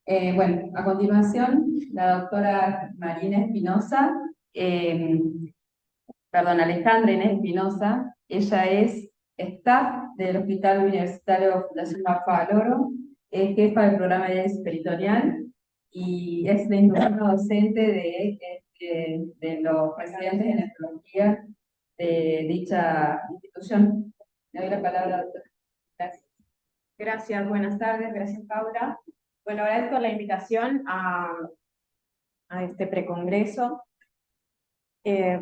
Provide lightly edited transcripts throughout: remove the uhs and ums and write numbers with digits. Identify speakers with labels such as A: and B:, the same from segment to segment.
A: Bueno, a continuación, la doctora Marina Espinosa, eh, perdón, Alejandra Inés Espinosa, ella es staff del Hospital Universitario Fundación Mafra Loro, es jefa del programa de diálisis peritoneal y es la instructora docente de los residentes en nefrología de dicha institución. Le doy la palabra, doctora. Gracias.
B: Gracias, buenas tardes, gracias Paula. Bueno, agradezco la invitación a este precongreso.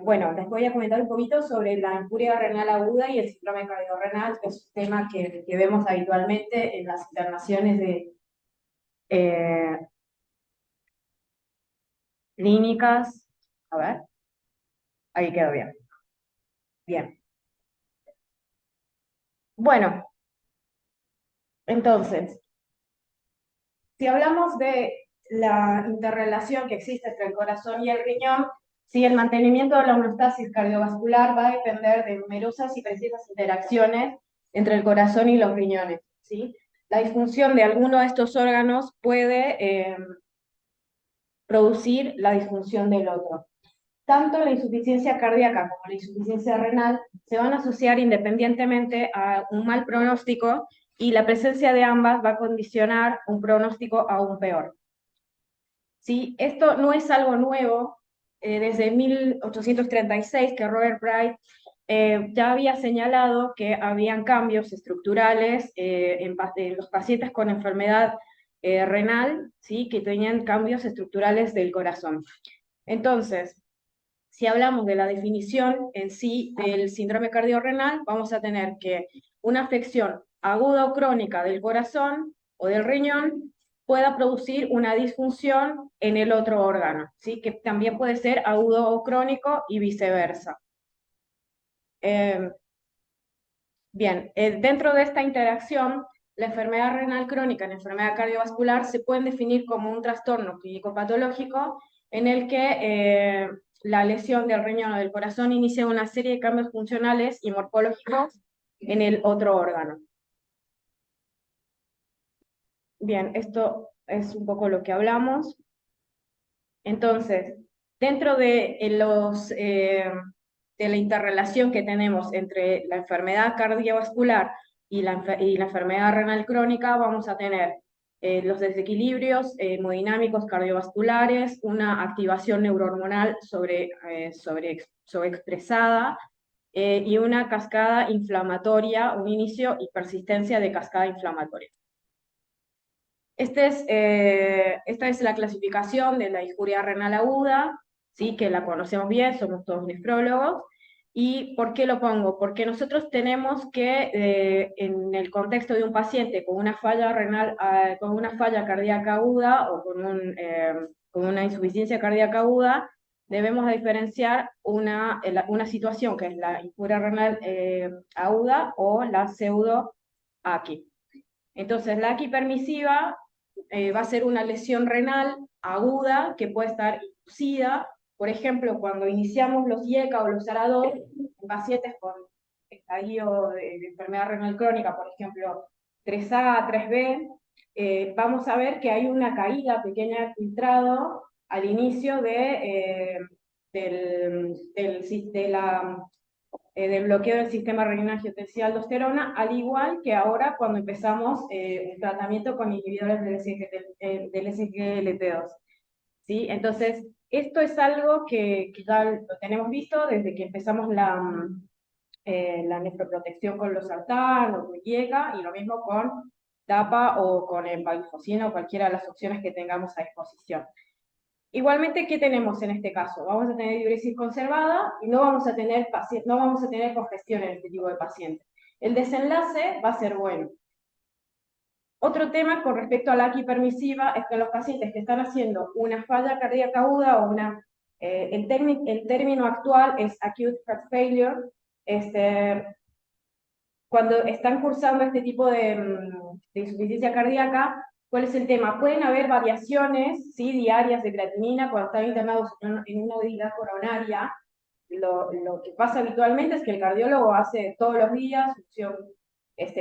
B: Bueno, les voy a comentar un poquito sobre la infuria renal aguda y el síndrome cardiorrenal, que es un tema que vemos habitualmente en las internaciones eh, clínicas. A ver, ahí quedó bien. Bien. Bueno, entonces, si hablamos de la interrelación que existe entre el corazón y el riñón, sí, el mantenimiento de la homeostasis cardiovascular va a depender de numerosas y precisas interacciones entre el corazón y los riñones, ¿sí? La disfunción de alguno de estos órganos puede producir la disfunción del otro. Tanto la insuficiencia cardíaca como la insuficiencia renal se van a asociar independientemente a un mal pronóstico y la presencia de ambas va a condicionar un pronóstico aún peor. ¿Sí? Esto no es algo nuevo, desde 1836 que Robert Bright ya había señalado que habían cambios estructurales en los pacientes con enfermedad renal, ¿sí? Que tenían cambios estructurales del corazón. Entonces, si hablamos de la definición en sí del síndrome cardiorrenal, vamos a tener que una afección aguda o crónica del corazón o del riñón pueda producir una disfunción en el otro órgano, ¿sí? Que también puede ser agudo o crónico y viceversa. Eh, Bien, dentro de esta interacción, la enfermedad renal crónica y la enfermedad cardiovascular se pueden definir como un trastorno clínico-patológico en el que la lesión del riñón o del corazón inicia una serie de cambios funcionales y morfológicos en el otro órgano. Bien, esto es un poco lo que hablamos. Entonces, dentro de la interrelación que tenemos entre la enfermedad cardiovascular y la enfermedad renal crónica, vamos a tener los desequilibrios hemodinámicos cardiovasculares, una activación neurohormonal sobreexpresada y una cascada inflamatoria, un inicio y persistencia de cascada inflamatoria. Esta es la clasificación de la disjuria renal aguda, ¿sí? Que la conocemos bien, somos todos nefrólogos. ¿Y por qué lo pongo? Porque nosotros tenemos que, en el contexto de un paciente con una falla renal, con una falla cardíaca aguda o con una insuficiencia cardíaca aguda, debemos diferenciar una situación que es la disjuria renal aguda o la pseudo-AQI. Entonces, la AQI permisiva va a ser una lesión renal aguda que puede estar inducida, por ejemplo, cuando iniciamos los IECA o los ARA-2 en pacientes con estadio de enfermedad renal crónica, por ejemplo, 3A, 3B, vamos a ver que hay una caída pequeña de filtrado al inicio del bloqueo del sistema renina-angiotensina-aldosterona, al igual que ahora cuando empezamos el tratamiento con inhibidores del SGLT2. ¿Sí? Entonces, esto es algo que ya lo tenemos visto desde que empezamos la nefroprotección con los sartán o con IECA, y lo mismo con DAPA o con empaglifosina o cualquiera de las opciones que tengamos a disposición. Igualmente, ¿qué tenemos en este caso? Vamos a tener diuresis conservada y no vamos a tener congestión en este tipo de pacientes. El desenlace va a ser bueno. Otro tema con respecto a la permisiva es que los pacientes que están haciendo una falla cardíaca aguda o el término actual es acute heart failure, cuando están cursando este tipo de insuficiencia cardíaca, ¿cuál es el tema? Pueden haber variaciones, ¿sí? Diarias de creatinina cuando están internados en una unidad coronaria. Lo que pasa habitualmente es que el cardiólogo hace todos los días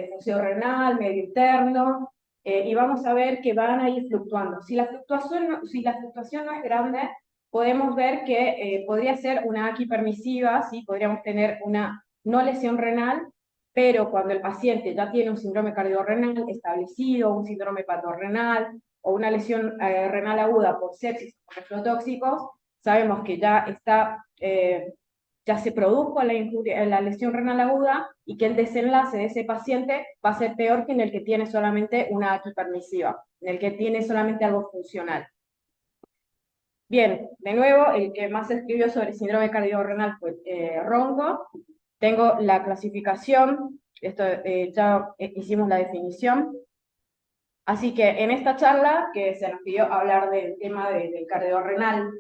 B: función renal, medio interno, y vamos a ver que van a ir fluctuando. Si la fluctuación no es grande, podemos ver que podría ser una AQI permisiva, ¿sí? Podríamos tener una no lesión renal, pero cuando el paciente ya tiene un síndrome cardiorrenal establecido, un síndrome hepatorenal o una lesión renal aguda por sepsis o nefrotóxicos, sabemos que ya está, ya se produjo la lesión renal aguda y que el desenlace de ese paciente va a ser peor que en el que tiene solamente una AQI permisiva, en el que tiene solamente algo funcional. Bien, de nuevo, el que más escribió sobre síndrome cardiorrenal fue Ronco. Tengo la clasificación, esto ya hicimos la definición. Así que en esta charla, que se nos pidió hablar del tema del cardiorrenal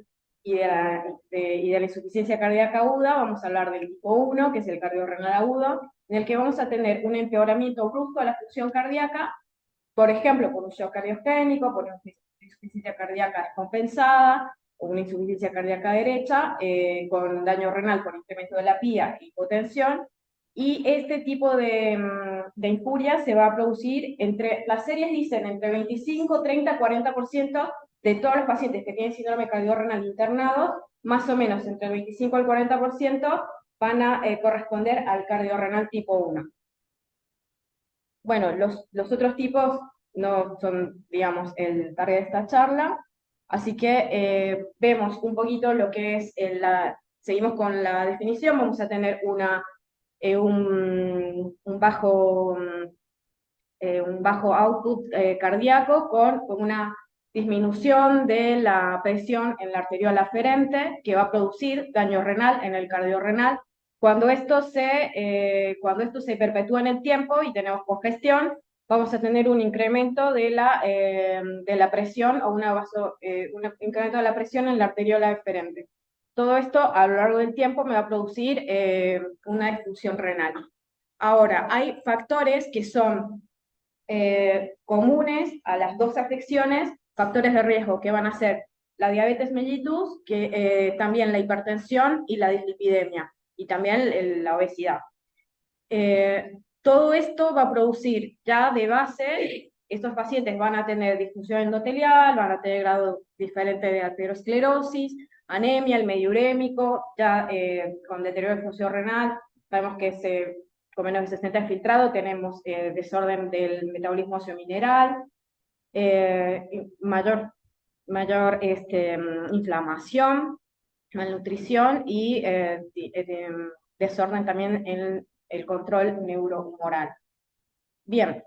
B: y de la insuficiencia cardíaca aguda, vamos a hablar del tipo 1, que es el cardiorrenal agudo, en el que vamos a tener un empeoramiento brusco de la función cardíaca, por ejemplo, por un shock cardiogénico, por una insuficiencia cardíaca descompensada, o una insuficiencia cardíaca derecha, con daño renal por incremento de la PIA e hipotensión, y este tipo de infuria se va a producir las series dicen entre 25, 30, 40% de todos los pacientes que tienen síndrome cardiorrenal internados, más o menos entre el 25 al 40% van a corresponder al cardiorrenal tipo 1. Bueno, los otros tipos no son, digamos, el target de esta charla, así que vemos un poquito lo que es seguimos con la definición, vamos a tener un bajo output cardíaco con una disminución de la presión en la arteriola aferente que va a producir daño renal en el cardiorrenal. Cuando esto se perpetúa en el tiempo y tenemos congestión, vamos a tener un incremento de la presión o un incremento de la presión en la arteriola aferente. Todo esto a lo largo del tiempo me va a producir una disfunción renal. Ahora, hay factores que son comunes a las dos afecciones, factores de riesgo que van a ser la diabetes mellitus, también la hipertensión y la dislipidemia, y también la obesidad. Todo esto va a producir ya de base, estos pacientes van a tener disfunción endotelial, van a tener grado diferente de aterosclerosis, anemia, el medio urémico, ya con deterioro de función renal, sabemos que con menos de 60 filtrado tenemos desorden del metabolismo óseo mineral, mayor inflamación, malnutrición y desorden también en el control neurohumoral. Bien,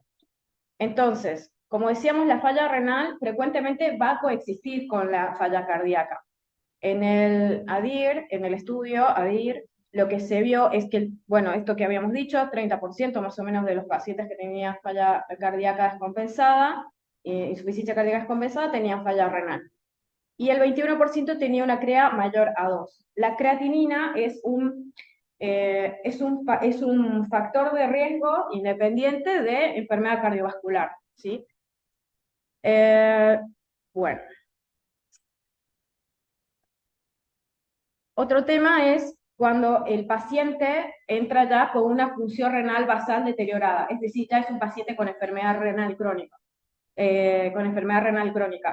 B: entonces, como decíamos, la falla renal frecuentemente va a coexistir con la falla cardíaca. En el estudio ADIR, lo que se vio es que, bueno, esto que habíamos dicho, 30% más o menos de los pacientes que tenían falla cardíaca descompensada, insuficiencia cardíaca descompensada, tenían falla renal. Y el 21% tenía una CREA mayor a 2. La creatinina es un factor de riesgo independiente de enfermedad cardiovascular, ¿sí? Bueno. Otro tema es cuando el paciente entra ya con una función renal basal deteriorada, es decir, ya es un paciente con enfermedad renal crónica.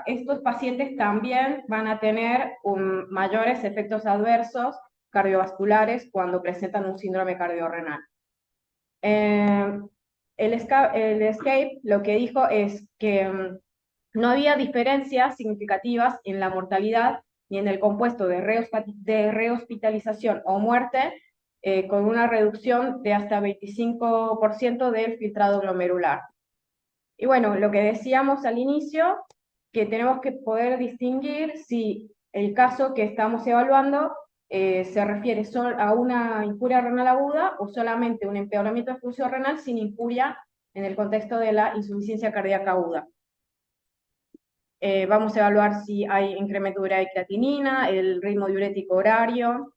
B: Estos pacientes también van a tener mayores efectos adversos cardiovasculares cuando presentan un síndrome cardiorrenal. El ESCAPE lo que dijo es que no había diferencias significativas en la mortalidad ni en el compuesto de rehospitalización o muerte, con una reducción de hasta 25% del filtrado glomerular. Y bueno, lo que decíamos al inicio, que tenemos que poder distinguir si el caso que estamos evaluando se refiere solo a una infuria renal aguda o solamente un empeoramiento de función renal sin infuria en el contexto de la insuficiencia cardíaca aguda. Vamos a evaluar si hay incremento de urea y creatinina, el ritmo diurético horario,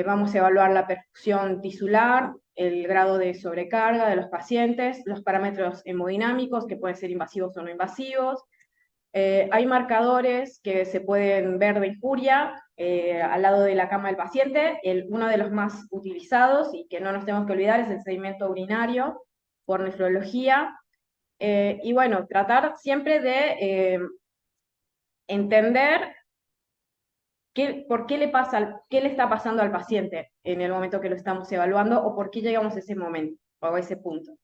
B: vamos a evaluar la perfusión tisular, el grado de sobrecarga de los pacientes, los parámetros hemodinámicos que pueden ser invasivos o no invasivos. Hay marcadores que se pueden ver de infuria al lado de la cama del paciente. Uno de los más utilizados y que no nos tenemos que olvidar es el sedimento urinario por nefrología. Y bueno, tratar siempre de entender por qué le pasa, qué le está pasando al paciente en el momento que lo estamos evaluando o por qué llegamos a ese momento o a ese punto.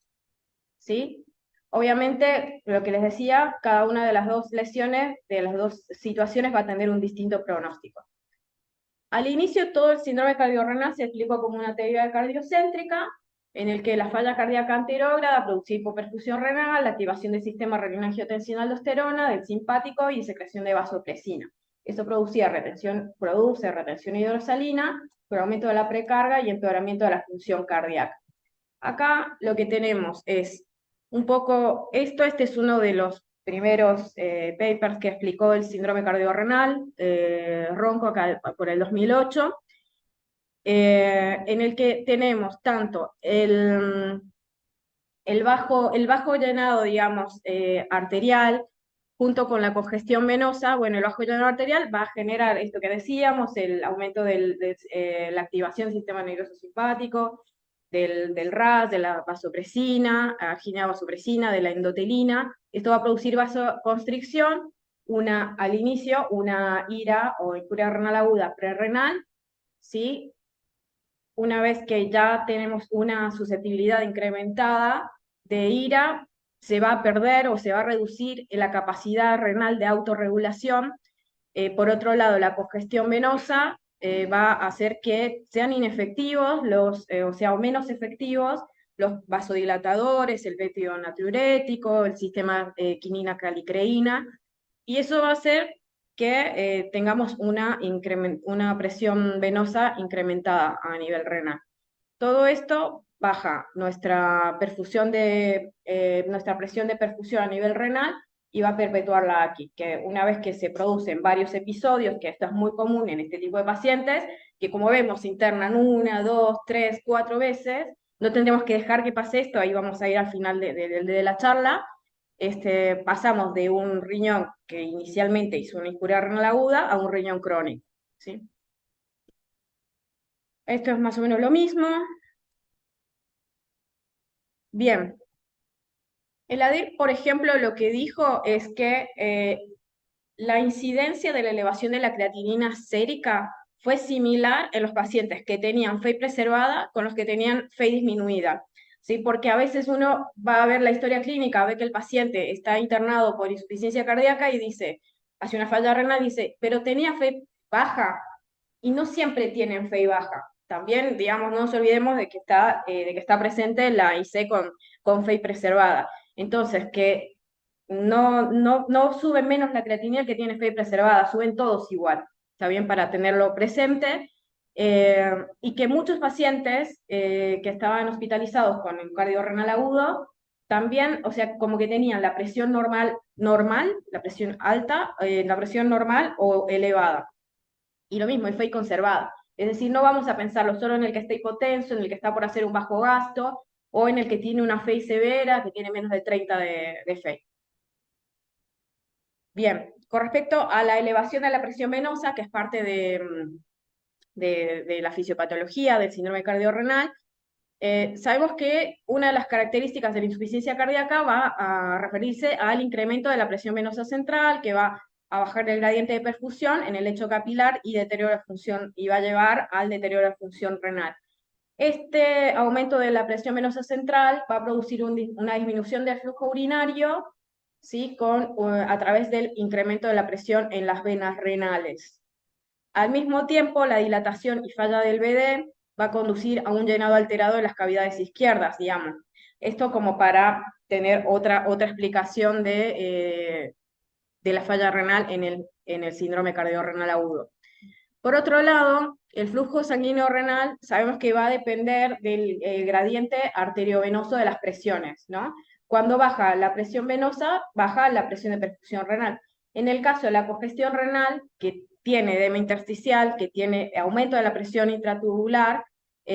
B: ¿Sí? Obviamente, lo que les decía, cada una de las dos lesiones, de las dos situaciones, va a tener un distinto pronóstico. Al inicio, todo el síndrome cardiorrenal se explicó como una teoría cardiocéntrica, en el que la falla cardíaca anterógrada produce hipoperfusión renal, la activación del sistema renina-angiotensina-aldosterona, del simpático y secreción de vasopresina. Eso produce retención hidrosalina, por aumento de la precarga y empeoramiento de la función cardíaca. Acá lo que tenemos es un poco esto, este es uno de los primeros papers que explicó el síndrome cardiorrenal, Ronco, acá por el 2008, en el que tenemos tanto el bajo llenado, digamos, arterial, junto con la congestión venosa. Bueno, el bajo llenado arterial va a generar esto que decíamos, el aumento de la activación del sistema nervioso simpático, del RAS, de la vasopresina, angina vasopresina, de la endotelina. Esto va a producir vasoconstricción, al inicio, una IRA o incuria renal aguda prerrenal, ¿sí? Una vez que ya tenemos una susceptibilidad incrementada de IRA, se va a perder o se va a reducir la capacidad renal de autorregulación. Por otro lado, la congestión venosa va a hacer que sean inefectivos, o menos efectivos, los vasodilatadores, el péptido natriurético, el sistema quinina calicreína, y eso va a hacer que tengamos una presión venosa incrementada a nivel renal. Todo esto baja nuestra nuestra presión de perfusión a nivel renal y va a perpetuarla aquí, que una vez que se producen varios episodios, que esto es muy común en este tipo de pacientes, que como vemos se internan 1, 2, 3, 4 veces, no tendremos que dejar que pase esto, ahí vamos a ir al final de la charla. Pasamos de un riñón que inicialmente hizo una incuria renal aguda a un riñón crónico, ¿sí? Esto es más o menos lo mismo. Bien, el ADIR, por ejemplo, lo que dijo es que la incidencia de la elevación de la creatinina sérica fue similar en los pacientes que tenían FeI preservada con los que tenían FeI disminuida. ¿Sí? Porque a veces uno va a ver la historia clínica, ve que el paciente está internado por insuficiencia cardíaca y dice, hace una falla renal, dice, pero tenía FeI baja, y no siempre tienen FeI baja. También, digamos, no nos olvidemos de que está presente la IC con FeI preservada. Entonces, que no sube menos la creatinina que tiene FeI preservada, suben todos igual, ¿está bien? Para tenerlo presente. Y que muchos pacientes que estaban hospitalizados con el cardiorrenal agudo, también, o sea, como que tenían la presión normal, la presión alta, la presión normal o elevada. Y lo mismo, el FeI conservada. Es decir, no vamos a pensarlo solo en el que está hipotenso, en el que está por hacer un bajo gasto, o en el que tiene una FeI severa, que tiene menos de 30 de FeI. Bien, con respecto a la elevación de la presión venosa, que es parte de la fisiopatología del síndrome cardiorrenal, sabemos que una de las características de la insuficiencia cardíaca va a referirse al incremento de la presión venosa central, que va a bajar el gradiente de perfusión en el lecho capilar y deterioro de función, y va a llevar al deterioro de función renal. Este aumento de la presión venosa central va a producir una disminución del flujo urinario, ¿sí? A través del incremento de la presión en las venas renales. Al mismo tiempo, la dilatación y falla del BD va a conducir a un llenado alterado de las cavidades izquierdas, digamos. Esto como para tener otra explicación de la falla renal en el síndrome cardiorrenal agudo. Por otro lado, el flujo sanguíneo renal sabemos que va a depender del gradiente arteriovenoso de las presiones, ¿no? Cuando baja la presión venosa, baja la presión de perfusión renal. En el caso de la congestión renal, que tiene edema intersticial, que tiene aumento de la presión intratubular,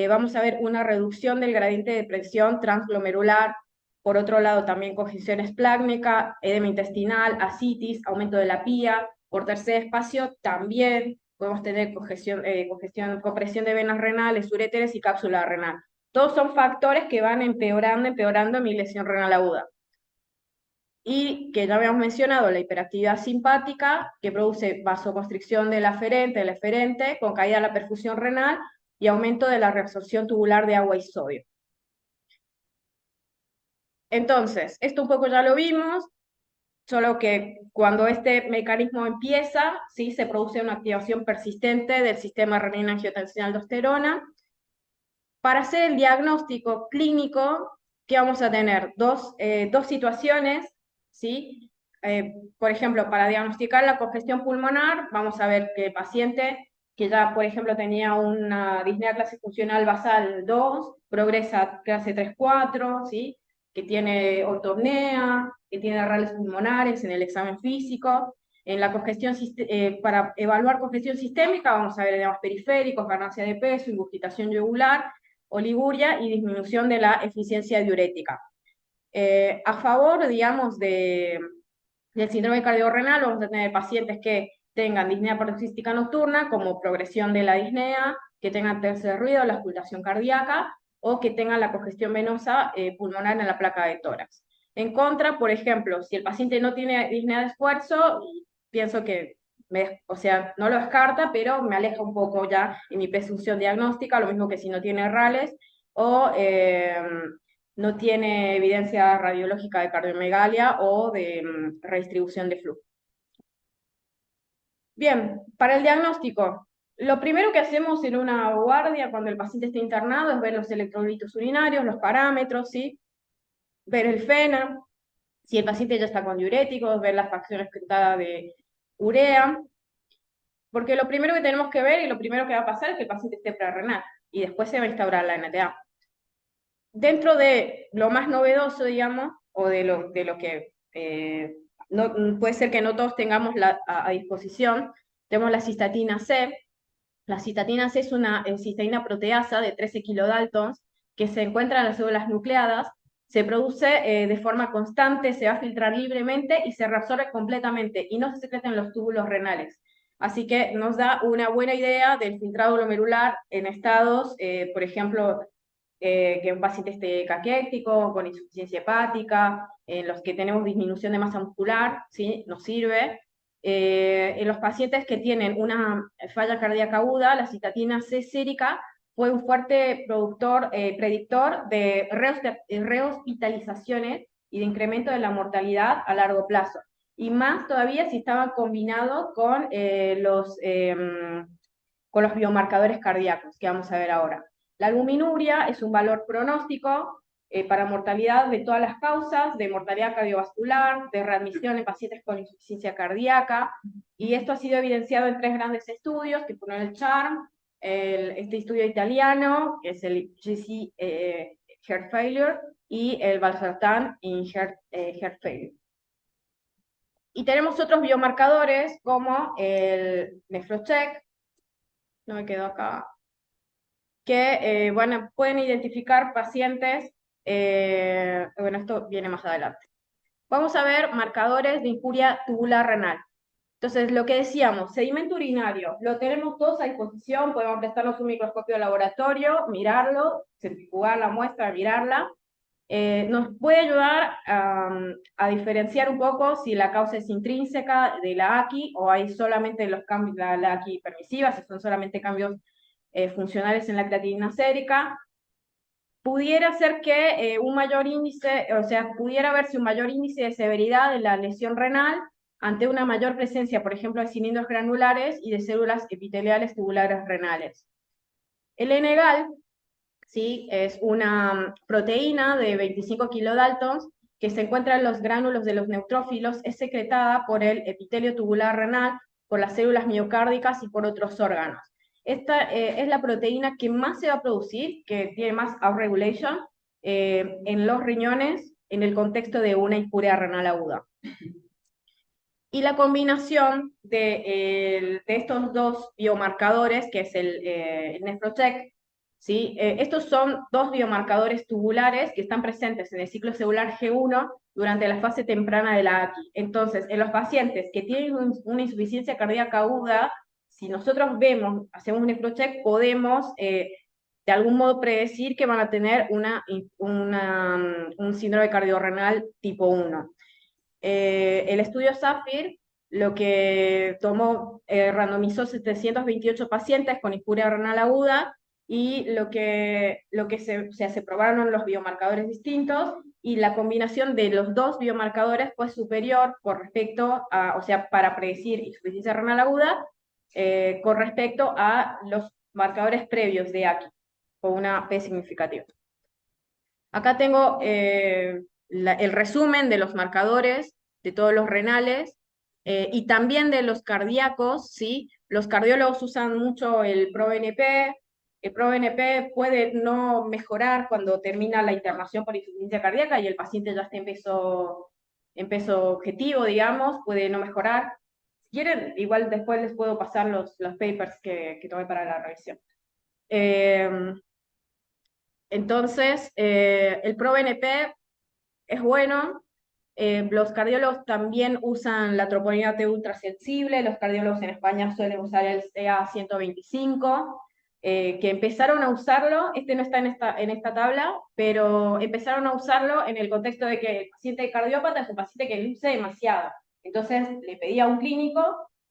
B: vamos a ver una reducción del gradiente de presión transglomerular. Por otro lado, también congestión esplácnica, edema intestinal, ascitis, aumento de la pía. Por tercer espacio, también podemos tener compresión de venas renales, uréteres y cápsula renal. Todos son factores que van empeorando mi lesión renal aguda. y que ya habíamos mencionado, la hiperactividad simpática, que produce vasoconstricción del eferente, con caída de la perfusión renal y aumento de la reabsorción tubular de agua y sodio. Entonces, esto un poco ya lo vimos, solo que cuando este mecanismo empieza, ¿sí? Se produce una activación persistente del sistema renina-angiotensina-aldosterona. Para hacer el diagnóstico clínico, ¿qué vamos a tener? Dos situaciones, ¿sí? Por ejemplo, para diagnosticar la congestión pulmonar, vamos a ver que el paciente que ya, por ejemplo, tenía una disnea clase funcional basal 2, progresa a clase 3-4, ¿sí? Que tiene ortopnea, que tiene rales pulmonares en el examen físico. En la congestión, para evaluar congestión sistémica, vamos a ver edemas periféricos, ganancia de peso, ingurgitación yugular, oliguria y disminución de la eficiencia diurética. A favor, digamos, del síndrome cardiorrenal, vamos a tener pacientes que tengan disnea paroxística nocturna, como progresión de la disnea, que tengan tercer ruido, la auscultación cardíaca, o que tengan la congestión venosa pulmonar en la placa de tórax. En contra, por ejemplo, si el paciente no tiene disnea de esfuerzo, pienso que, o sea, no lo descarta, pero me aleja un poco ya en mi presunción diagnóstica, lo mismo que si no tiene RALES, o no tiene evidencia radiológica de cardiomegalia o de redistribución de flujo. Bien, para el diagnóstico, lo primero que hacemos en una guardia cuando el paciente está internado es ver los electrolitos urinarios, los parámetros, ¿sí? Ver el FENA, si el paciente ya está con diuréticos, ver la fracción excretada de urea, porque lo primero que tenemos que ver y lo primero que va a pasar es que el paciente esté prerrenal, y después se va a instaurar la NTA. Dentro de lo más novedoso, digamos, o de lo que no, puede ser que no todos tengamos a disposición, tenemos la cistatina C. La cistatina C es una cisteína proteasa de 13 kilodaltons que se encuentra en las células nucleadas, se produce de forma constante, se va a filtrar libremente y se reabsorbe completamente y no se secreta en los túbulos renales. Así que nos da una buena idea del filtrado glomerular en estados, por ejemplo, que un paciente esté caquético, con insuficiencia hepática, en los que tenemos disminución de masa muscular, ¿sí? Nos sirve. En los pacientes que tienen una falla cardíaca aguda, la cistatina C sérica fue un fuerte predictor de rehospitalizaciones y de incremento de la mortalidad a largo plazo. Y más todavía si estaban combinados con los biomarcadores cardíacos, que vamos a ver ahora. La albuminuria es un valor pronóstico para mortalidad de todas las causas, de mortalidad cardiovascular, de readmisión en pacientes con insuficiencia cardíaca, y esto ha sido evidenciado en 3 grandes estudios, que fueron el CHARM, este estudio italiano, que es el GC Heart Failure, y el Valsartan in Heart Failure. Y tenemos otros biomarcadores como el NEPHROCHECK, no me quedo acá, que bueno, pueden identificar pacientes, bueno, esto viene más adelante. Vamos a ver marcadores de injuria tubular renal. Entonces, lo que decíamos, sedimento urinario, lo tenemos todos a disposición, podemos prestarnos un microscopio de laboratorio, mirarlo, centrifugar la muestra, mirarla. Nos puede ayudar a diferenciar un poco si la causa es intrínseca de la AQI o hay solamente los cambios de la AQI permisiva, si son solamente cambios funcionales en la creatinina sérica. Pudiera ser que un mayor índice, o sea, pudiera verse un mayor índice de severidad de la lesión renal ante una mayor presencia, por ejemplo, de cilindros granulares y de células epiteliales tubulares renales. El NGAL, ¿sí? Es una proteína de 25 kilodaltons que se encuentra en los gránulos de los neutrófilos, es secretada por el epitelio tubular renal, por las células miocárdicas y por otros órganos. Esta es la proteína que más se va a producir, que tiene más upregulation en los riñones en el contexto de una injuria renal aguda. Y la combinación de estos dos biomarcadores, que es el NEPHROCHECK, ¿sí? Estos son 2 biomarcadores tubulares que están presentes en el ciclo celular G1 durante la fase temprana de la AQI. Entonces, en los pacientes que tienen una insuficiencia cardíaca aguda, si nosotros vemos, hacemos un NEPHROCHECK, podemos de algún modo predecir que van a tener un síndrome cardiorrenal tipo 1. El estudio SAFIR lo que tomó, randomizó 728 pacientes con dispuria renal aguda y se probaron los biomarcadores distintos y la combinación de los dos biomarcadores fue superior con respecto a, o sea, para predecir insuficiencia renal aguda, con respecto a los marcadores previos de AKI, con una P significativa. Acá tengo el resumen de los marcadores de todos los renales y también de los cardíacos, ¿sí? Los cardiólogos usan mucho el ProBNP. El ProBNP puede no mejorar cuando termina la internación por insuficiencia cardíaca y el paciente ya está en peso objetivo, digamos, puede no mejorar. Si quieren, igual después les puedo pasar los papers que tomé para la revisión. Entonces, el ProBNP es bueno. Los cardiólogos también usan la troponina T ultrasensible. Los cardiólogos en España suelen usar el CA 125, que empezaron a usarlo. Este no está en esta tabla, pero empezaron a usarlo en el contexto de que el paciente cardiópata es un paciente que luce demasiado. Entonces, le pedí a un clínico,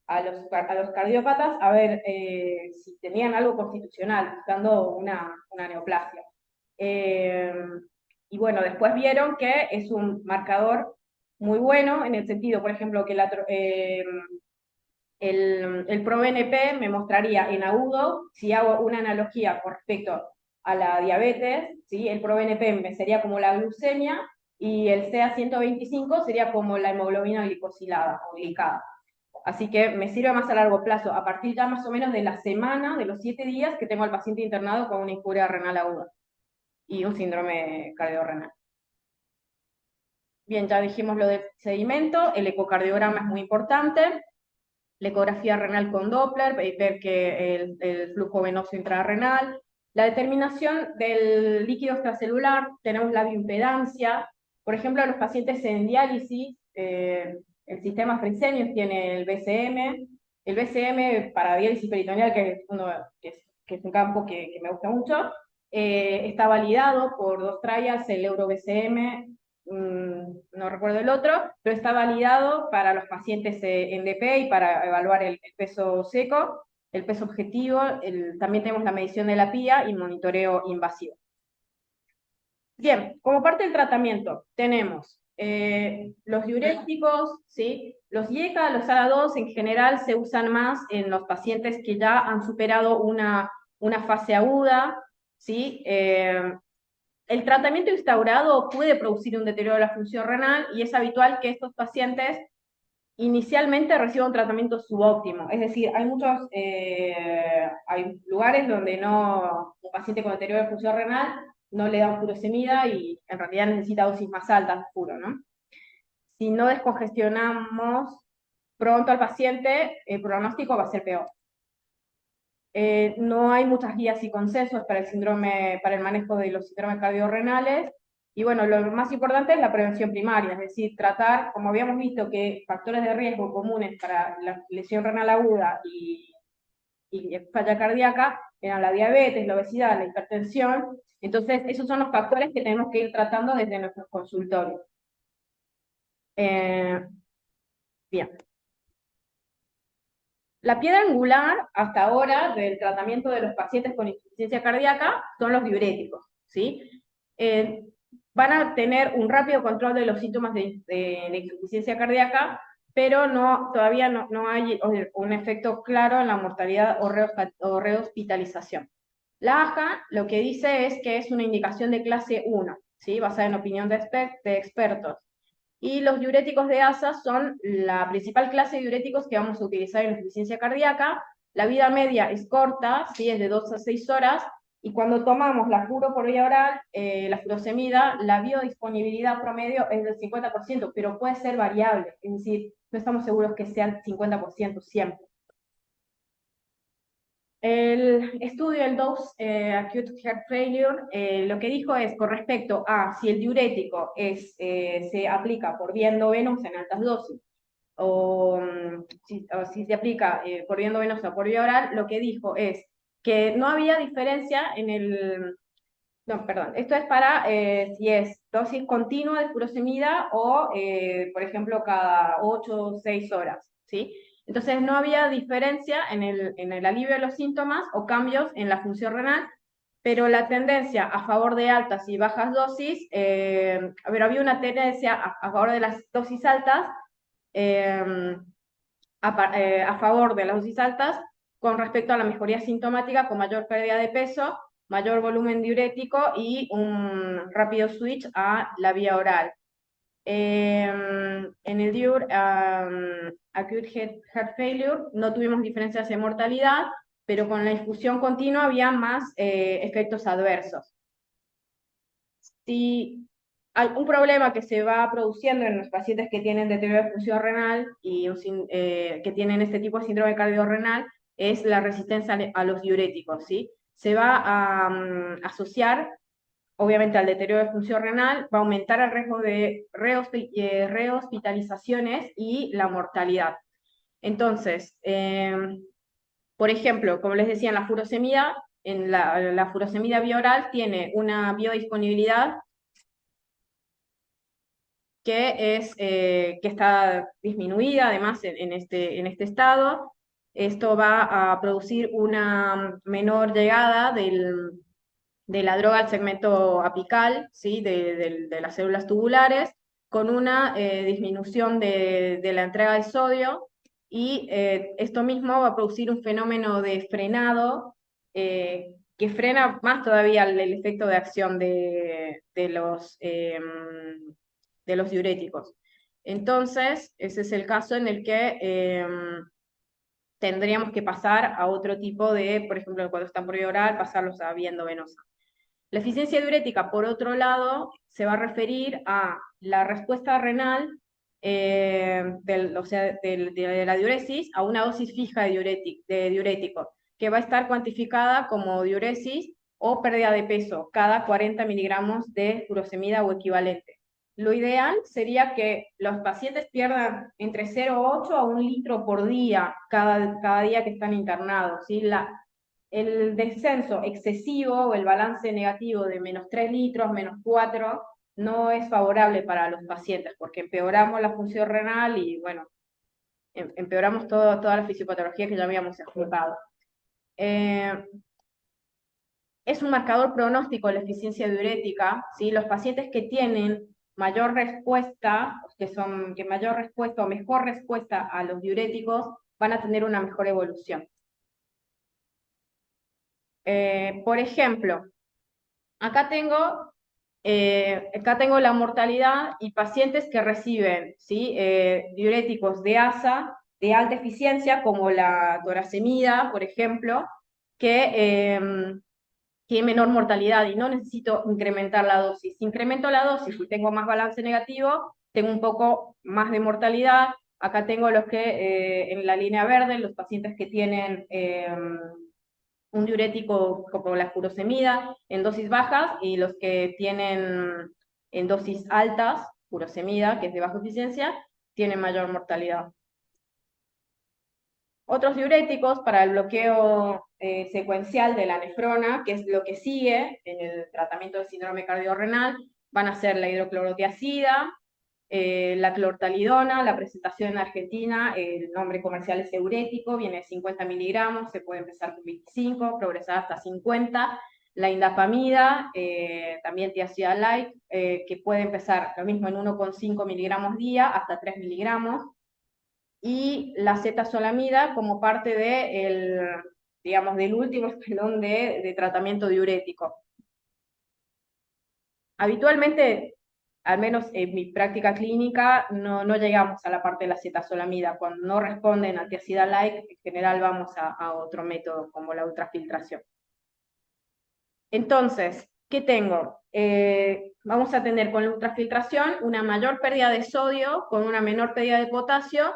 B: a los cardiópatas, a ver si tenían algo constitucional, buscando una neoplasia. Y bueno, después vieron que es un marcador muy bueno en el sentido, por ejemplo, que el ProBNP me mostraría en agudo, si hago una analogía con respecto a la diabetes, ¿sí? El ProBNP me sería como la glucemia y el CA 125 sería como la hemoglobina glicosilada o glicada. Así que me sirve más a largo plazo, a partir ya más o menos de la semana, de los 7 días que tengo al paciente internado con una injuria renal aguda y un síndrome cardiorrenal. Bien, ya dijimos lo del sedimento, el ecocardiograma es muy importante, la ecografía renal con Doppler, ver que el flujo venoso intrarrenal, la determinación del líquido extracelular, tenemos la bioimpedancia, por ejemplo, los pacientes en diálisis, el sistema Fresenius tiene el BCM para diálisis peritoneal, que es un campo que me gusta mucho, está validado por 2 trials, el EuroBCM, no recuerdo el otro, pero está validado para los pacientes en DP y para evaluar el peso seco, el peso objetivo, también tenemos la medición de la PIA y monitoreo invasivo. Bien, como parte del tratamiento tenemos los diuréticos, ¿sí? Los IECA, los ADA2 en general se usan más en los pacientes que ya han superado una fase aguda, ¿sí? El tratamiento instaurado puede producir un deterioro de la función renal y es habitual que estos pacientes inicialmente reciban un tratamiento subóptimo. Es decir, hay lugares donde un paciente con deterioro de función renal no le da furosemida y en realidad necesita dosis más altas de furo, ¿no? Si no descongestionamos pronto al paciente, el pronóstico va a ser peor. No hay muchas guías y consensos para el manejo de los síndromes cardiorrenales, y bueno, lo más importante es la prevención primaria, es decir, tratar, como habíamos visto, que factores de riesgo comunes para la lesión renal aguda y falla cardíaca eran la diabetes, la obesidad, la hipertensión. Entonces, esos son los factores que tenemos que ir tratando desde nuestros consultorios. Bien. La piedra angular, hasta ahora, del tratamiento de los pacientes con insuficiencia cardíaca son los diuréticos, ¿sí? Van a tener un rápido control de los síntomas de insuficiencia cardíaca, pero todavía no hay un efecto claro en la mortalidad o rehospitalización. La AJA lo que dice es que es una indicación de clase 1, ¿sí? Basada en opinión de expertos. Y los diuréticos de ASA son la principal clase de diuréticos que vamos a utilizar en la insuficiencia cardíaca. La vida media es corta, ¿sí? Es de 2 a 6 horas, y cuando tomamos la furo por vía oral, la furosemida, la biodisponibilidad promedio es del 50%, pero puede ser variable, es decir, no estamos seguros que sea el 50% siempre. El estudio del Dose Acute Heart Failure lo que dijo es con respecto a si el diurético se aplica por vía endovenosa en altas dosis o si se aplica por vía endovenosa o por vía oral, lo que dijo es que no había diferencia No, perdón. Esto es para si es dosis continua de furosemida o, por ejemplo, cada 8 o 6 horas, ¿sí? Entonces no había diferencia en el alivio de los síntomas o cambios en la función renal, pero la tendencia a favor de altas y bajas dosis, había una tendencia a favor de las dosis altas, eh, a favor de las dosis altas con respecto a la mejoría sintomática con mayor pérdida de peso, mayor volumen diurético y un rápido switch a la vía oral. En el DIUR Acute Heart Failure no tuvimos diferencias en mortalidad, pero con la infusión continua había más efectos adversos. Si hay un problema que se va produciendo en los pacientes que tienen deterioro de función renal y que tienen este tipo de síndrome cardiorrenal es la resistencia a los diuréticos, ¿sí? Se va a asociar, obviamente, al deterioro de función renal, va a aumentar el riesgo de rehospitalizaciones y la mortalidad. Entonces, por ejemplo, como les decía, en la furosemida, la furosemida bioral tiene una biodisponibilidad que está disminuida además en este estado. Esto va a producir una menor llegada de la droga al segmento apical, ¿sí? de las células tubulares, con una disminución de la entrega de sodio, y esto mismo va a producir un fenómeno de frenado que frena más todavía el efecto de acción de los diuréticos. Entonces, ese es el caso en el que tendríamos que pasar a otro tipo de, por ejemplo, cuando están por vía oral, pasarlos a vía endovenosa. La eficiencia diurética, por otro lado, se va a referir a la respuesta renal, o sea, de la diuresis a una dosis fija de diurético, que va a estar cuantificada como diuresis o pérdida de peso cada 40 miligramos de furosemida o equivalente. Lo ideal sería que los pacientes pierdan entre 0,8 a 1 litro por día cada día que están internados, ¿sí? El descenso excesivo o el balance negativo de -3 litros, -4, no es favorable para los pacientes, porque empeoramos la función renal y, bueno, empeoramos toda la fisiopatología que ya habíamos explotado. Es un marcador pronóstico la eficiencia diurética, ¿sí? Los pacientes que tienen mayor respuesta, que mayor respuesta o mejor respuesta a los diuréticos, van a tener una mejor evolución. Por ejemplo, acá tengo la mortalidad y pacientes que reciben, ¿sí? Diuréticos de ASA de alta eficiencia, como la toracemida, por ejemplo, que tiene menor mortalidad y no necesito incrementar la dosis. Si incremento la dosis y tengo más balance negativo, tengo un poco más de mortalidad. Acá tengo los que, en la línea verde, los pacientes que tienen un diurético como la furosemida en dosis bajas, y los que tienen en dosis altas, furosemida, que es de baja eficiencia, tienen mayor mortalidad. Otros diuréticos para el bloqueo secuencial de la nefrona, que es lo que sigue en el tratamiento del síndrome cardiorrenal, van a ser la hidroclorotiazida, la clortalidona. La presentación en Argentina, el nombre comercial es Eurético, viene de 50 miligramos, se puede empezar con 25, progresar hasta 50. La indapamida, también tiazida light, que puede empezar lo mismo en 1,5 miligramos día hasta 3 miligramos. Y la cetazolamida como parte digamos, del último escalón de tratamiento diurético. Habitualmente, al menos en mi práctica clínica, no llegamos a la parte de la cetazolamida. Cuando no responden a tiazida light, en general vamos a otro método, como la ultrafiltración. Entonces, ¿qué tengo? Vamos a tener con la ultrafiltración una mayor pérdida de sodio, con una menor pérdida de potasio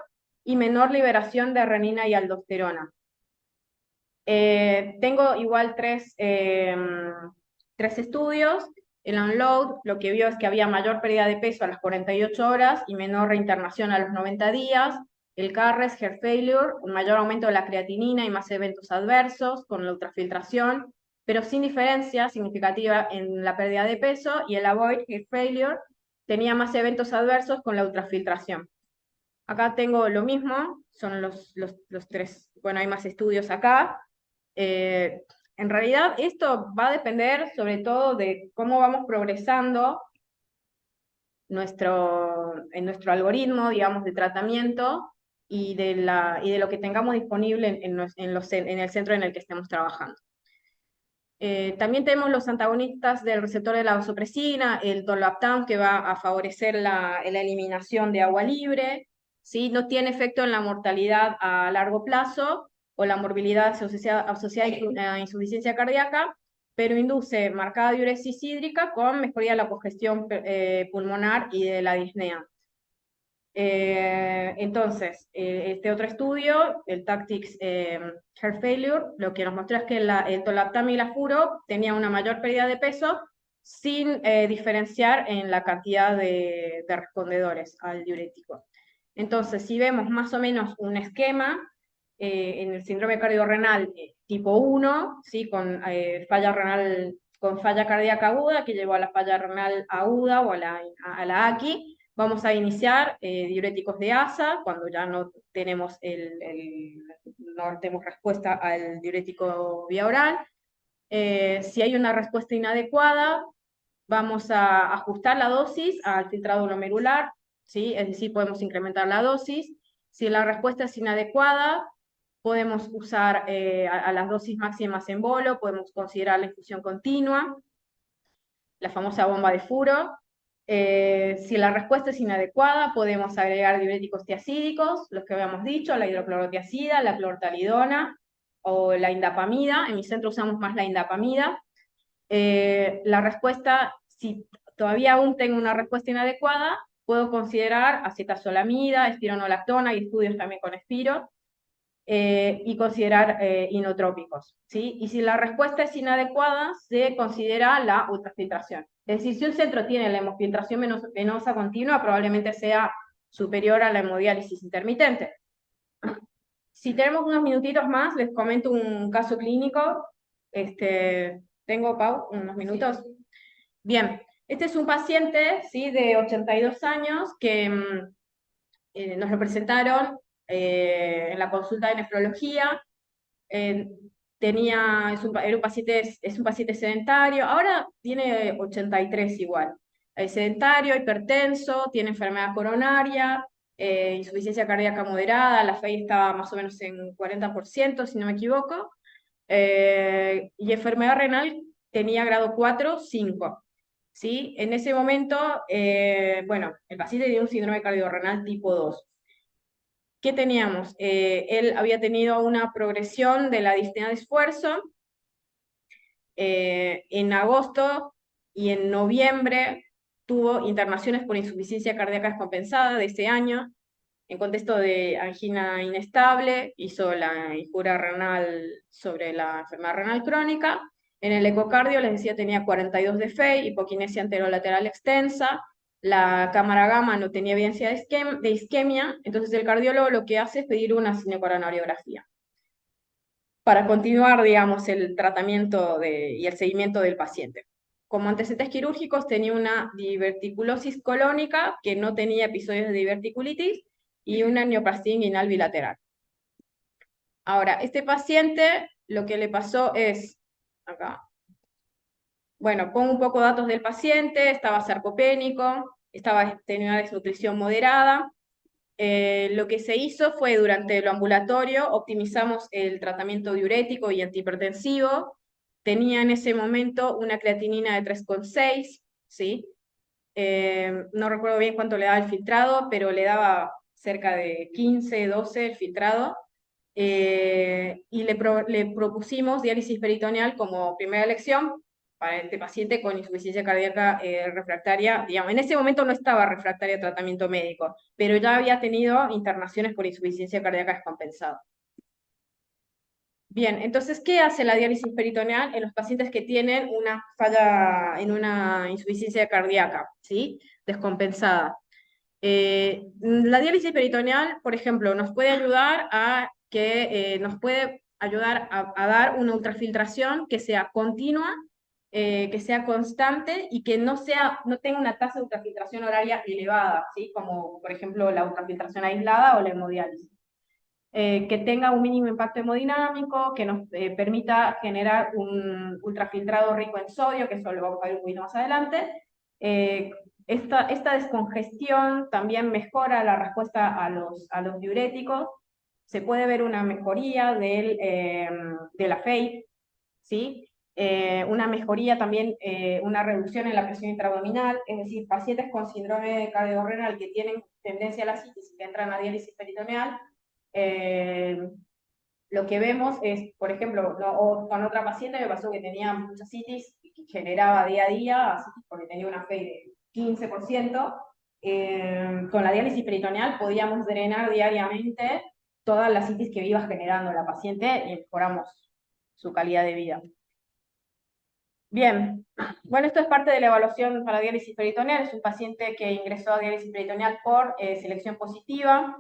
B: y menor liberación de renina y aldosterona. Tengo igual tres estudios. El Unload lo que vio es que había mayor pérdida de peso a las 48 horas y menor reinternación a los 90 días. El CARRES, Heart Failure, un mayor aumento de la creatinina y más eventos adversos con la ultrafiltración. pero sin diferencia significativa en la pérdida de peso, y el Avoid Heart Failure tenía más eventos adversos con la ultrafiltración. Acá tengo lo mismo, son los tres, bueno, hay más estudios acá. En realidad esto va a depender sobre todo de cómo vamos progresando en nuestro algoritmo, digamos, de tratamiento y de lo que tengamos disponible en el centro en el que estemos trabajando. También tenemos los antagonistas del receptor de la vasopresina, el tolvaptan, que va a favorecer la eliminación de agua libre, ¿sí? No tiene efecto en la mortalidad a largo plazo o la morbilidad asociada a insuficiencia cardíaca, pero induce marcada diuresis hídrica con mejoría de la congestión pulmonar y de la disnea. Entonces, este otro estudio, el Tactics Heart Failure, lo que nos mostró es que el tolvaptan y la furo tenían una mayor pérdida de peso sin diferenciar en la cantidad de respondedores al diurético. Entonces, si vemos más o menos un esquema en el síndrome cardiorrenal tipo 1, ¿sí? Con falla renal, con falla cardíaca aguda que llevó a la falla renal aguda o a la AKI, vamos a iniciar diuréticos de ASA cuando ya no tenemos no tenemos respuesta al diurético vía oral. Si hay una respuesta inadecuada, vamos a ajustar la dosis al filtrado glomerular, ¿sí? Es decir, podemos incrementar la dosis. Si la respuesta es inadecuada, podemos usar a las dosis máximas en bolo, podemos considerar la infusión continua, la famosa bomba de furo. Si la respuesta es inadecuada, podemos agregar diuréticos tiacídicos, los que habíamos dicho, la hidroclorotiazida, la clortalidona o la indapamida. En mi centro usamos más la indapamida. La respuesta, si todavía aún tengo una respuesta inadecuada, puedo considerar acetazolamida, espironolactona, y estudios también con espiro, y considerar inotrópicos, ¿sí? Y si la respuesta es inadecuada, se considera la ultrafiltración. Es decir, si un centro tiene la hemofiltración venosa continua, probablemente sea superior a la hemodiálisis intermitente. Si tenemos unos minutitos más, les comento un caso clínico. ¿Tengo, Pau, unos minutos? Bien, este es un paciente, ¿sí? De 82 años que nos lo presentaron en la consulta de nefrología. Es un paciente sedentario, ahora tiene 83 igual. Es sedentario, hipertenso, tiene enfermedad coronaria, insuficiencia cardíaca moderada, la FEI estaba más o menos en 40%, si no me equivoco, y enfermedad renal tenía grado 4, 5. ¿Sí? En ese momento, bueno, el paciente tenía un síndrome cardiorrenal tipo 2. ¿Qué teníamos? Él había tenido una progresión de la disnea de esfuerzo. En agosto y en noviembre tuvo internaciones por insuficiencia cardíaca descompensada de ese año. En contexto de angina inestable, hizo la injura renal sobre la enfermedad renal crónica. En el ecocardio, les decía, tenía 42 de FEI, hipoquinesia anterolateral extensa, la cámara gamma no tenía evidencia de isquemia, entonces el cardiólogo lo que hace es pedir una cinecoronariografía para continuar, digamos, el tratamiento y el seguimiento del paciente. Como antecedentes quirúrgicos tenía una diverticulosis colónica que no tenía episodios de diverticulitis y una neoplasia inguinal bilateral. Ahora, este paciente lo que le pasó es, acá, bueno, pongo un poco datos del paciente, estaba sarcopénico, tenía una desnutrición moderada. Lo que se hizo fue, durante lo ambulatorio, optimizamos el tratamiento diurético y antihipertensivo. Tenía en ese momento una creatinina de 3,6, ¿sí? No recuerdo bien cuánto le daba el filtrado, pero le daba cerca de 15, 12 el filtrado. Y le propusimos diálisis peritoneal como primera elección para este paciente con insuficiencia cardíaca refractaria. Digamos, en ese momento no estaba refractaria a tratamiento médico, pero ya había tenido internaciones por insuficiencia cardíaca descompensada. Bien, entonces, ¿qué hace la diálisis peritoneal en los pacientes que tienen una falla en una insuficiencia cardíaca, ¿sí? Descompensada? La diálisis peritoneal, por ejemplo, nos puede ayudar a ayudar a dar una ultrafiltración que sea continua, que sea constante y que no tenga una tasa de ultrafiltración horaria elevada, ¿sí? Como por ejemplo la ultrafiltración aislada o la hemodiálisis. Que tenga un mínimo impacto hemodinámico, que nos permita generar un ultrafiltrado rico en sodio, que eso lo vamos a ver un poquito más adelante. Esta descongestión también mejora la respuesta a los diuréticos. Se puede ver una mejoría de la FEI, ¿sí? Una mejoría también, una reducción en la presión intraabdominal, es decir, pacientes con síndrome cardiorrenal que tienen tendencia a la citis y que entran a diálisis peritoneal, lo que vemos es, por ejemplo, con otra paciente me pasó que tenía mucha citis y que generaba día a día citis porque tenía una FEI de 15%. Con la diálisis peritoneal podíamos drenar diariamente toda la citis que iba generando la paciente y mejoramos su calidad de vida. Bien, bueno, esto es parte de la evaluación para diálisis peritoneal. Es un paciente que ingresó a diálisis peritoneal por selección positiva.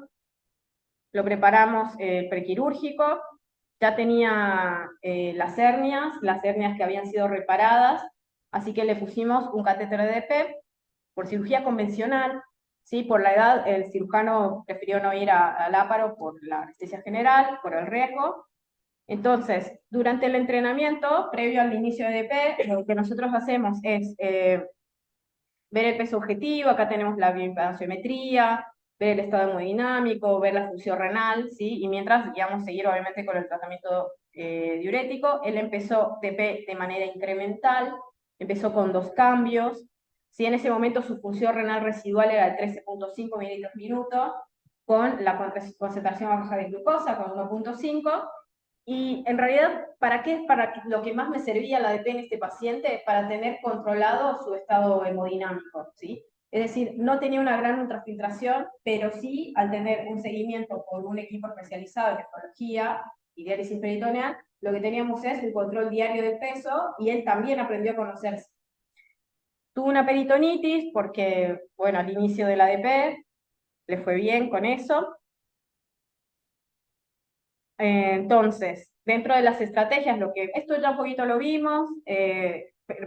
B: Lo preparamos prequirúrgico, ya tenía las hernias que habían sido reparadas, así que le pusimos un catéter de DP por cirugía convencional, ¿sí? Por la edad, el cirujano prefirió no ir al áparo por la anestesia general, por el riesgo. Entonces, durante el entrenamiento, previo al inicio de DP, lo que nosotros hacemos es ver el peso objetivo, acá tenemos la bioimpedanciometría, ver el estado hemodinámico, ver la función renal, ¿sí? Y mientras, digamos, seguir obviamente con el tratamiento diurético. Él empezó DP de manera incremental, empezó con 2 cambios, ¿sí? En ese momento su función renal residual era de 13.5 mililitros minuto, con la concentración baja de glucosa, con 1.5, y en realidad, ¿para qué? Para lo que más me servía la DP en este paciente, para tener controlado su estado hemodinámico, ¿sí? Es decir, no tenía una gran ultrafiltración, pero sí, al tener un seguimiento por un equipo especializado en nefrología y diálisis peritoneal, lo que teníamos es un control diario de peso, y él también aprendió a conocerse. Tuvo una peritonitis porque, bueno, al inicio de la DP le fue bien con eso. Entonces, dentro de las estrategias, esto ya un poquito lo vimos,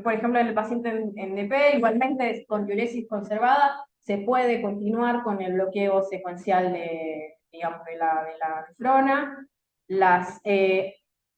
B: por ejemplo, en el paciente en DP, igualmente con diuresis conservada, se puede continuar con el bloqueo secuencial digamos, de la nefrona.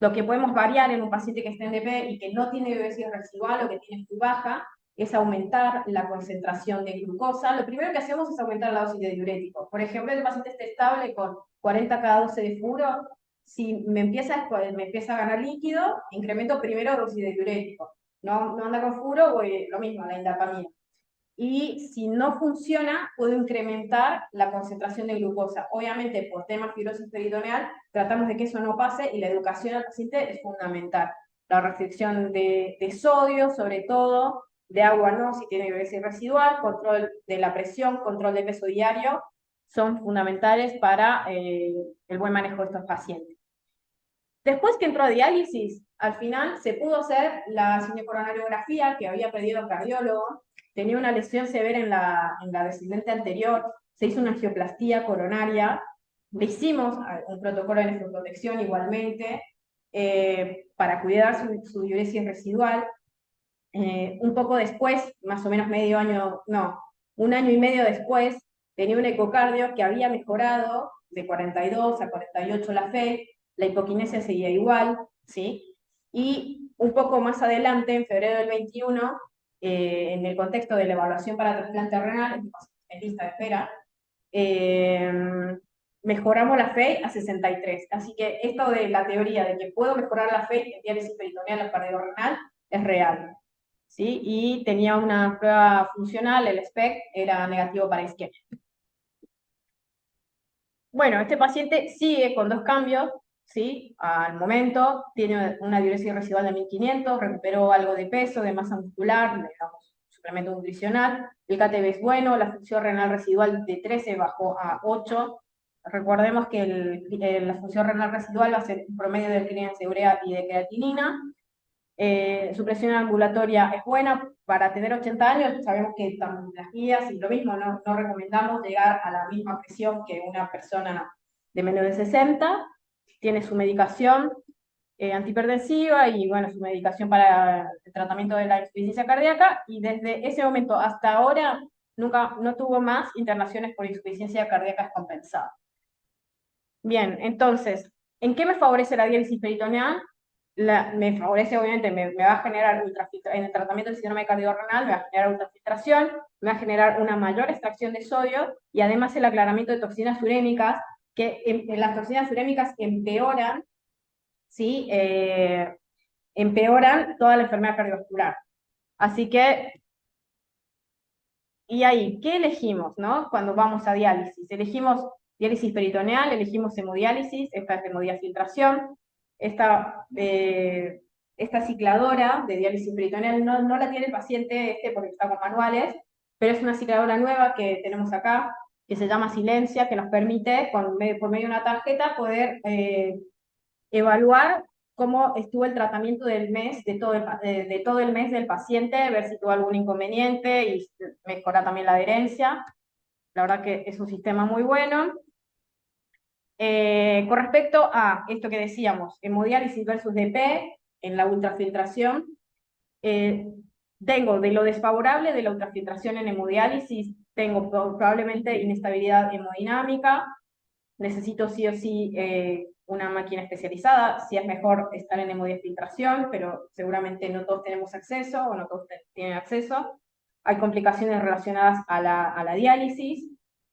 B: Lo que podemos variar en un paciente que está en DP y que no tiene diuresis residual o que tiene FU baja, es aumentar la concentración de glucosa. Lo primero que hacemos es aumentar la dosis de diurético. Por ejemplo, el paciente está estable con 40 cada 12 de furo. Si me empieza a ganar líquido, incremento primero dosis de diurético. No anda con furo, voy lo mismo, la indapamida. Y si no funciona, puedo incrementar la concentración de glucosa. Obviamente, por temas fibrosis peritoneal, tratamos de que eso no pase, y la educación al paciente es fundamental. La restricción de sodio, sobre todo, de agua no, si tiene diuresis residual, control de la presión, control de peso diario, son fundamentales para el buen manejo de estos pacientes. Después que entró a diálisis, al final se pudo hacer la cinecoronariografía que había pedido el cardiólogo. Tenía una lesión severa en la descendente anterior, se hizo una angioplastía coronaria, le hicimos un protocolo de nefroprotección igualmente, para cuidar su diuresis residual. Un poco después, más o menos un año y medio después, tenía un ecocardio que había mejorado de 42 a 48 la FEI, la hipoquinesia seguía igual, ¿sí? Y un poco más adelante, en febrero del 21, en el contexto de la evaluación para trasplante renal, en lista de espera, mejoramos la FEI a 63. Así que esto de la teoría de que puedo mejorar la FEI en diálisis peritoneal o cardiorrenal es real, ¿sí? Y tenía una prueba funcional, el SPECT era negativo para isquemia. Bueno, este paciente sigue con 2 cambios, ¿sí? Al momento tiene una diuresis residual de 1500, recuperó algo de peso, de masa muscular, le damos suplemento nutricional, el KTB es bueno, la función renal residual de 13 bajó a 8. Recordemos que la función renal residual va a ser un promedio de clearance de urea y de creatinina. Su presión ambulatoria es buena. Para tener 80 años, sabemos que las guías y lo mismo, no recomendamos llegar a la misma presión que una persona de menos de 60. Tiene su medicación, antihipertensiva y, bueno, su medicación para el tratamiento de la insuficiencia cardíaca, y desde ese momento hasta ahora no tuvo más internaciones por insuficiencia cardíaca descompensada. Bien, entonces, ¿en qué me favorece la diálisis peritoneal? Me favorece, obviamente, me va a generar en el tratamiento del síndrome cardiorrenal, me va a generar ultrafiltración, me va a generar una mayor extracción de sodio y además el aclaramiento de toxinas urémicas, que las toxinas urémicas empeoran, ¿sí? Empeoran toda la enfermedad cardiovascular. Así que, y ahí, ¿qué elegimos, no? Cuando vamos a diálisis. Elegimos diálisis peritoneal, elegimos hemodiálisis, esta es hemodiafiltración, esta cicladora de diálisis peritoneal no la tiene el paciente porque está con manuales, pero es una cicladora nueva que tenemos acá, que se llama Silencia, que nos permite, por medio de una tarjeta, poder evaluar cómo estuvo el tratamiento del mes, de todo el mes del paciente, ver si tuvo algún inconveniente y mejorar también la adherencia. La verdad que es un sistema muy bueno. Con respecto a esto que decíamos, hemodiálisis versus DP, en la ultrafiltración, tengo de lo desfavorable de la ultrafiltración en hemodiálisis, tengo probablemente inestabilidad hemodinámica, necesito sí o sí una máquina especializada, si es mejor estar en hemodiafiltración, pero seguramente no todos tenemos acceso o no todos tienen acceso. Hay complicaciones relacionadas a la diálisis,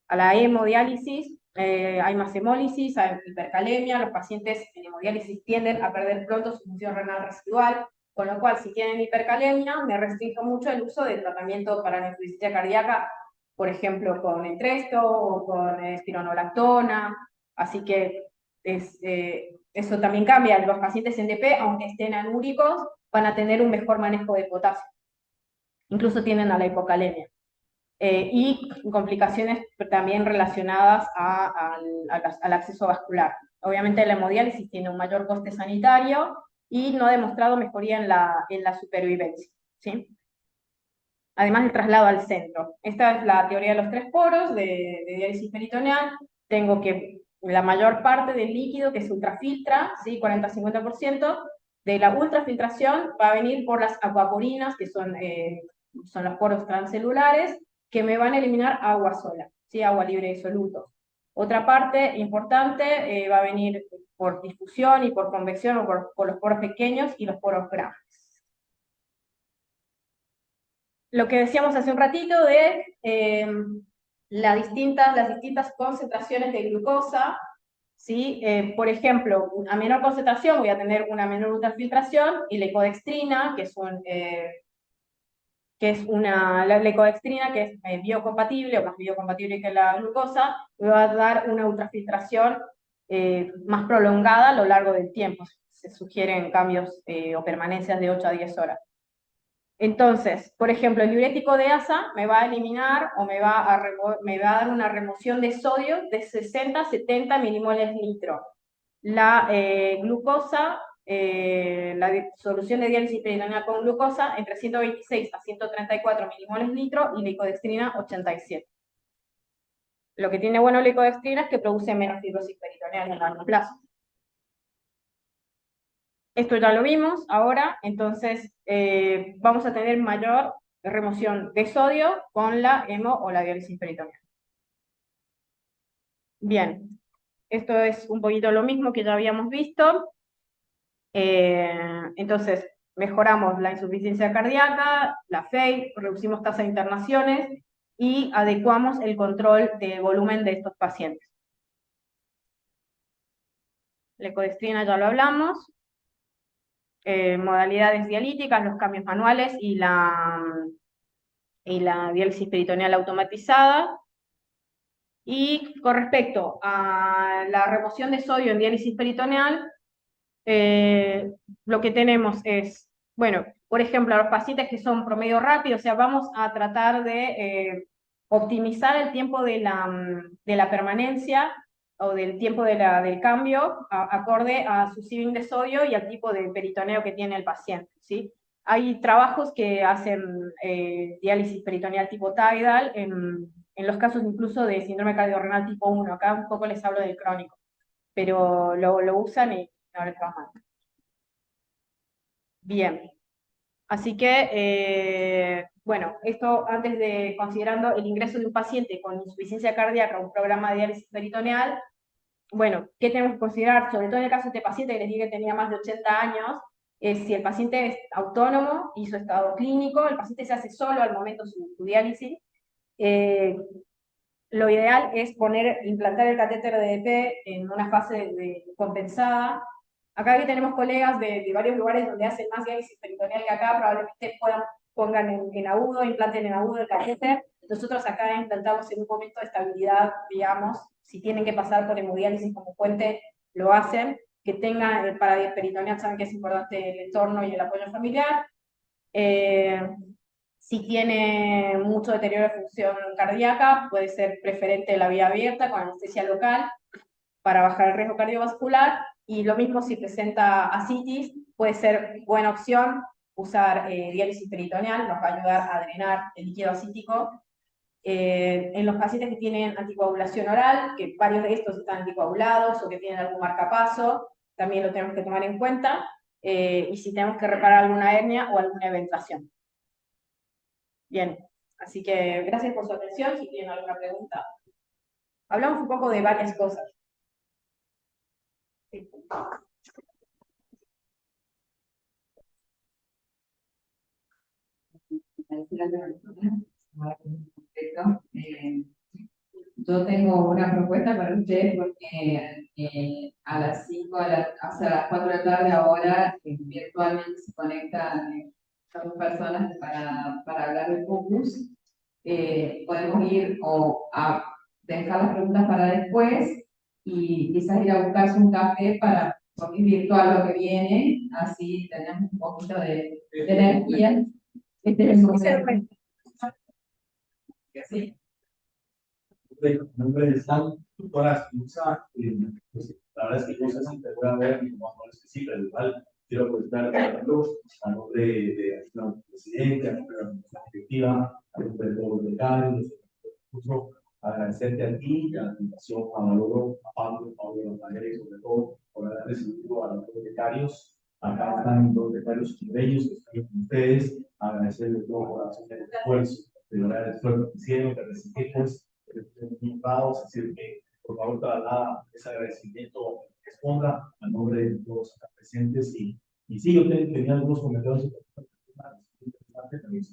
B: a la hemodiálisis, hay más hemólisis, hay hipercalemia, los pacientes en hemodiálisis tienden a perder pronto su función renal residual, con lo cual si tienen hipercalemia me restringo mucho el uso de tratamiento para la insuficiencia cardíaca, por ejemplo con Entresto o con espironolactona, así que eso también cambia. Los pacientes en DP, aunque estén anúricos, van a tener un mejor manejo de potasio, incluso tienden a la hipocalemia. Y complicaciones también relacionadas al acceso vascular. Obviamente la hemodiálisis tiene un mayor coste sanitario y no ha demostrado mejoría en la supervivencia, ¿sí? Además del traslado al centro. Esta es la teoría de los tres poros de diálisis peritoneal. Tengo que la mayor parte del líquido que se ultrafiltra, ¿sí? 40-50%, de la ultrafiltración va a venir por las acuaporinas, que son los poros transcelulares, que me van a eliminar agua sola, ¿sí? Agua libre de solutos. Otra parte importante va a venir por difusión y por convección, o por los poros pequeños y los poros grandes. Lo que decíamos hace un ratito de las distintas concentraciones de glucosa, ¿sí? Por ejemplo, a menor concentración voy a tener una menor ultrafiltración, y la lecodextrina, la lecodextrina, que es biocompatible o más biocompatible que la glucosa, me va a dar una ultrafiltración más prolongada a lo largo del tiempo. Se sugieren cambios o permanencias de 8 a 10 horas. Entonces, por ejemplo, el diurético de asa me va a eliminar o me va a dar una remoción de sodio de 60 a 70 milimoles litro. La glucosa, la solución de diálisis peritoneal con glucosa, entre 126 a 134 milimoles litro, y licodextrina 87. Lo que tiene bueno la licodextrina es que produce menos fibrosis peritoneal en largo plazo. Esto ya lo vimos ahora, entonces vamos a tener mayor remoción de sodio con la hemo o la diálisis peritoneal. Bien, esto es un poquito lo mismo que ya habíamos visto. Entonces, mejoramos la insuficiencia cardíaca, la FEI, reducimos tasa de internaciones y adecuamos el control de volumen de estos pacientes. La ecodextrina ya lo hablamos. Modalidades dialíticas, los cambios manuales y la diálisis peritoneal automatizada. Y con respecto a la remoción de sodio en diálisis peritoneal, lo que tenemos es, bueno, por ejemplo, a los pacientes que son promedio rápido, o sea, vamos a tratar de optimizar el tiempo de la permanencia o del tiempo del cambio acorde a su ceiling de sodio y al tipo de peritoneo que tiene el paciente, ¿sí? Hay trabajos que hacen diálisis peritoneal tipo tidal en los casos incluso de síndrome cardiorrenal tipo 1. Acá un poco les hablo del crónico, pero lo usan y no les va mal. Bien. Así que, bueno, esto antes de considerando el ingreso de un paciente con insuficiencia cardíaca a un programa de diálisis peritoneal, bueno, ¿qué tenemos que considerar? Sobre todo en el caso de este paciente que les dije que tenía más de 80 años, es si el paciente es autónomo y su estado clínico, el paciente se hace solo al momento de su diálisis. Lo ideal es implantar el catéter de DP en una fase compensada. Acá que tenemos colegas de varios lugares donde hacen más diálisis peritoneal que acá, probablemente pongan en agudo, implanten en agudo el catéter. Nosotros acá implantamos en un momento de estabilidad, digamos, si tienen que pasar por hemodiálisis como puente, lo hacen. Que tengan para peritoneal, saben que es importante el entorno y el apoyo familiar. Si tiene mucho deterioro de función cardíaca, puede ser preferente la vía abierta con anestesia local para bajar el riesgo cardiovascular, y lo mismo si presenta ascitis, puede ser buena opción usar diálisis peritoneal, nos va a ayudar a drenar el líquido ascítico. En los pacientes que tienen anticoagulación oral, que varios de estos están anticoagulados o que tienen algún marcapaso, también lo tenemos que tomar en cuenta, y si tenemos que reparar alguna hernia o alguna eventación. Bien, así que gracias por su atención. Si tienen alguna pregunta. Hablamos un poco de varias cosas. Sí.
A: Yo tengo una propuesta para ustedes porque a las 5, hasta las 4 de la tarde ahora virtualmente se conectan dos personas para hablar de Focus. Podemos ir o a dejar las preguntas para después y quizás ir a buscarse un café porque es virtual lo que viene, así tenemos un poquito de energía. Este es el momento. Sí.
C: Mi nombre es Sam, doctora Espinosa. Pues, la verdad es que no sé si te voy a ver, no es que sí, pero igual quiero presentar a nombre de la presidenta, a nombre de la administración directiva, a nombre de todos los decales, agradecerte a ti, a la Fundación Juan Valoro, a Pablo Rafael, y sobre todo por haber recibido a los dos becarios. Acá están dos becarios bellos que están con ustedes. Agradecerles de todo corazón el esfuerzo, de verdad el esfuerzo que hicieron, que recibimos. Es decir, que por favor traslada ese agradecimiento, responda a nombre de todos acá presentes. Y sí, yo tenía algunos comentarios interesantes también.